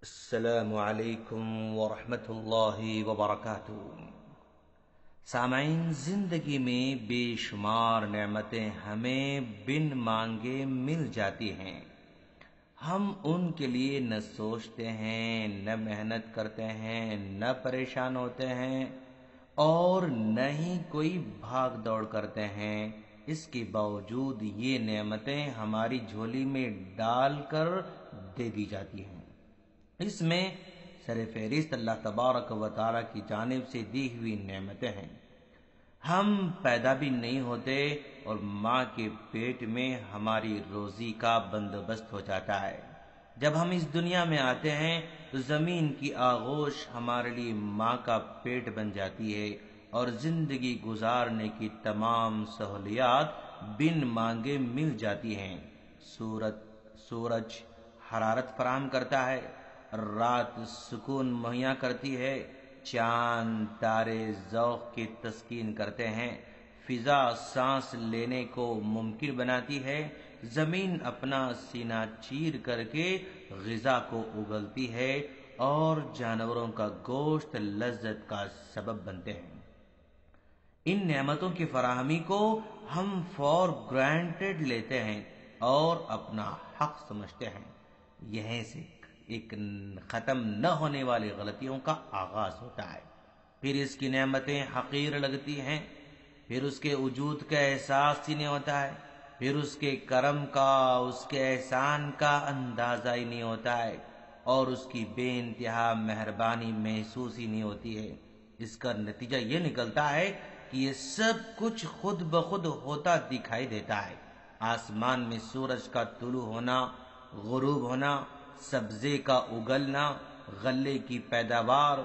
السلام علیکم ورحمۃ اللہ وبرکاتہ۔ سامعین، زندگی میں بے شمار نعمتیں ہمیں بن مانگے مل جاتی ہیں۔ ہم ان کے لیے نہ سوچتے ہیں، نہ محنت کرتے ہیں، نہ پریشان ہوتے ہیں اور نہ ہی کوئی بھاگ دوڑ کرتے ہیں۔ اس کے باوجود یہ نعمتیں ہماری جھولی میں ڈال کر دے دی جاتی ہیں۔ اس میں سر فہرست اللہ تبارک و تعالی کی جانب سے دی ہوئی نعمتیں ہیں۔ ہم پیدا بھی نہیں ہوتے اور ماں کے پیٹ میں ہماری روزی کا بندوبست ہو جاتا ہے۔ جب ہم اس دنیا میں آتے ہیں تو زمین کی آغوش ہمارے لیے ماں کا پیٹ بن جاتی ہے اور زندگی گزارنے کی تمام سہولیات بن مانگے مل جاتی ہیں۔ سورج حرارت فراہم کرتا ہے، رات سکون مہیا کرتی ہے، چاند تارے ذوق کی تسکین کرتے ہیں، فضا سانس لینے کو ممکن بناتی ہے، زمین اپنا سینہ چیر کر کے غذا کو اگلتی ہے اور جانوروں کا گوشت لذت کا سبب بنتے ہیں۔ ان نعمتوں کی فراہمی کو ہم فار گرانٹیڈ لیتے ہیں اور اپنا حق سمجھتے ہیں۔ یہیں سے ایک ختم نہ ہونے والی غلطیوں کا آغاز ہوتا ہے۔ پھر اس کی نعمتیں حقیر لگتی ہیں، پھر اس کے وجود کا احساس ہی نہیں ہوتا ہے، پھر اس کے کرم کا، اس کے احسان کا اندازہ ہی نہیں ہوتا ہے اور اس کی بے انتہا مہربانی محسوس ہی نہیں ہوتی ہے۔ اس کا نتیجہ یہ نکلتا ہے کہ یہ سب کچھ خود بخود ہوتا دکھائی دیتا ہے۔ آسمان میں سورج کا طلوع ہونا، غروب ہونا، سبزے کا اگلنا، غلے کی پیداوار،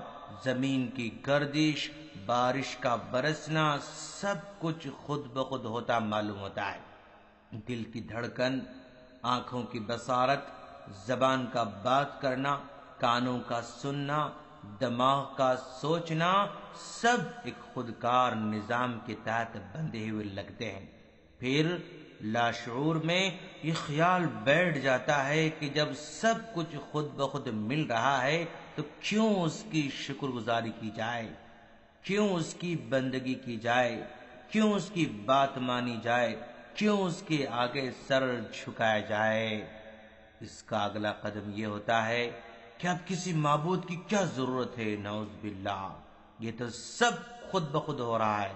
زمین کی گردش، بارش کا برسنا، سب کچھ خود بخود ہوتا معلوم ہوتا ہے۔ دل کی دھڑکن، آنکھوں کی بصارت، زبان کا بات کرنا، کانوں کا سننا، دماغ کا سوچنا، سب ایک خودکار نظام کے تحت بندھے ہوئے لگتے ہیں۔ پھر لاشعور میں یہ خیال بیٹھ جاتا ہے کہ جب سب کچھ خود بخود مل رہا ہے تو کیوں اس کی شکر گزاری کی جائے، کیوں اس کی بندگی کی جائے، کیوں اس کی بات مانی جائے، کیوں اس کے آگے سر جھکایا جائے۔ اس کا اگلا قدم یہ ہوتا ہے کہ اب کسی معبود کی کیا ضرورت ہے، نعوذ باللہ، یہ تو سب خود بخود ہو رہا ہے۔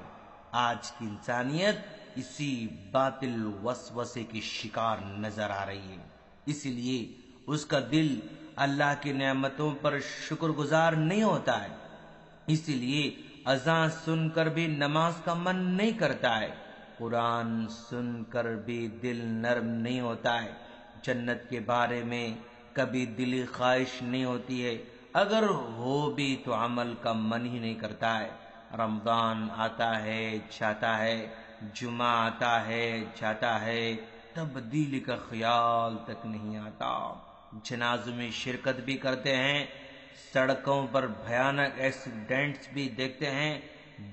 آج کی انسانیت اسی باطل وسوسے کی شکار نظر آ رہی ہے، اسی لیے اس کا دل اللہ کی نعمتوں پر شکر گزار نہیں ہوتا ہے، اسی لیے اذان سن کر بھی نماز کا من نہیں کرتا ہے، قرآن سن کر بھی دل نرم نہیں ہوتا ہے، جنت کے بارے میں کبھی دلی خواہش نہیں ہوتی ہے، اگر ہو بھی تو عمل کا من ہی نہیں کرتا ہے۔ رمضان آتا ہے جاتا ہے، جمعہ آتا ہے جاتا ہے، تبدیلی کا خیال تک نہیں آتا۔ جنازوں میں شرکت بھی کرتے ہیں، سڑکوں پر بھیانک ایکسیڈنٹس بھی دیکھتے ہیں،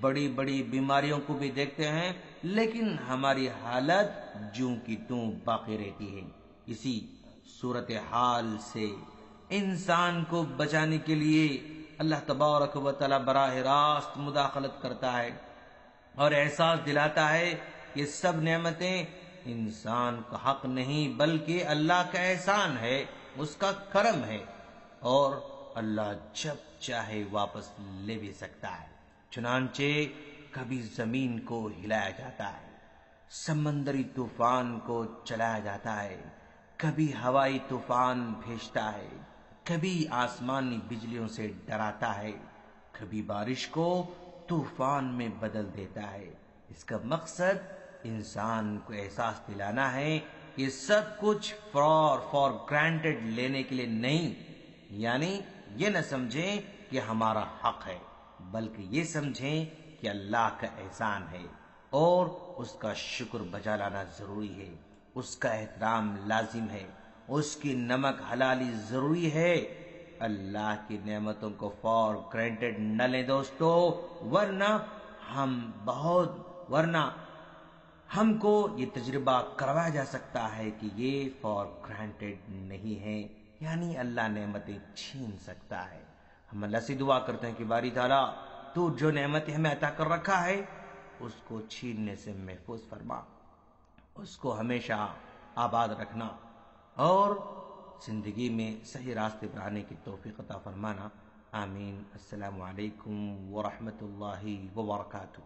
بڑی بڑی بیماریوں کو بھی دیکھتے ہیں، لیکن ہماری حالت جوں کی توں باقی رہتی ہے۔ اسی صورتحال سے انسان کو بچانے کے لیے اللہ تبارک و تعالی براہ راست مداخلت کرتا ہے اور احساس دلاتا ہے کہ سب نعمتیں انسان کا حق نہیں بلکہ اللہ کا احسان ہے، اس کا کرم ہے اور اللہ جب چاہے واپس لے بھی سکتا ہے۔ چنانچہ کبھی زمین کو ہلایا جاتا ہے، سمندری طوفان کو چلایا جاتا ہے، کبھی ہوائی طوفان بھیجتا ہے، کبھی آسمانی بجلیوں سے ڈراتا ہے، کبھی بارش کو طوفان میں بدل دیتا ہے۔ اس کا مقصد انسان کو احساس دلانا ہے کہ سب کچھ فار گرانٹیڈ لینے کے لیے نہیں، یعنی یہ نہ سمجھیں کہ ہمارا حق ہے، بلکہ یہ سمجھیں کہ اللہ کا احسان ہے اور اس کا شکر بجا لانا ضروری ہے، اس کا احترام لازم ہے، اس کی نمک حلالی ضروری ہے۔ اللہ کی نعمتوں کو فار گرانٹیڈ نہ لیں دوستو، ورنہ ہم کو یہ تجربہ کروایا جا سکتا ہے کہ یہ فار گرانٹیڈ نہیں ہے، یعنی اللہ نعمتیں چھین سکتا ہے۔ ہم اللہ سے دعا کرتے ہیں کہ باری تعالیٰ تو جو نعمتیں ہمیں عطا کر رکھا ہے اس کو چھیننے سے محفوظ فرما، اس کو ہمیشہ آباد رکھنا اور زندگی میں صحیح راستے پر آنے کی توفیق عطا فرمانا۔ آمین۔ السلام علیکم ورحمۃ اللہ وبرکاتہ۔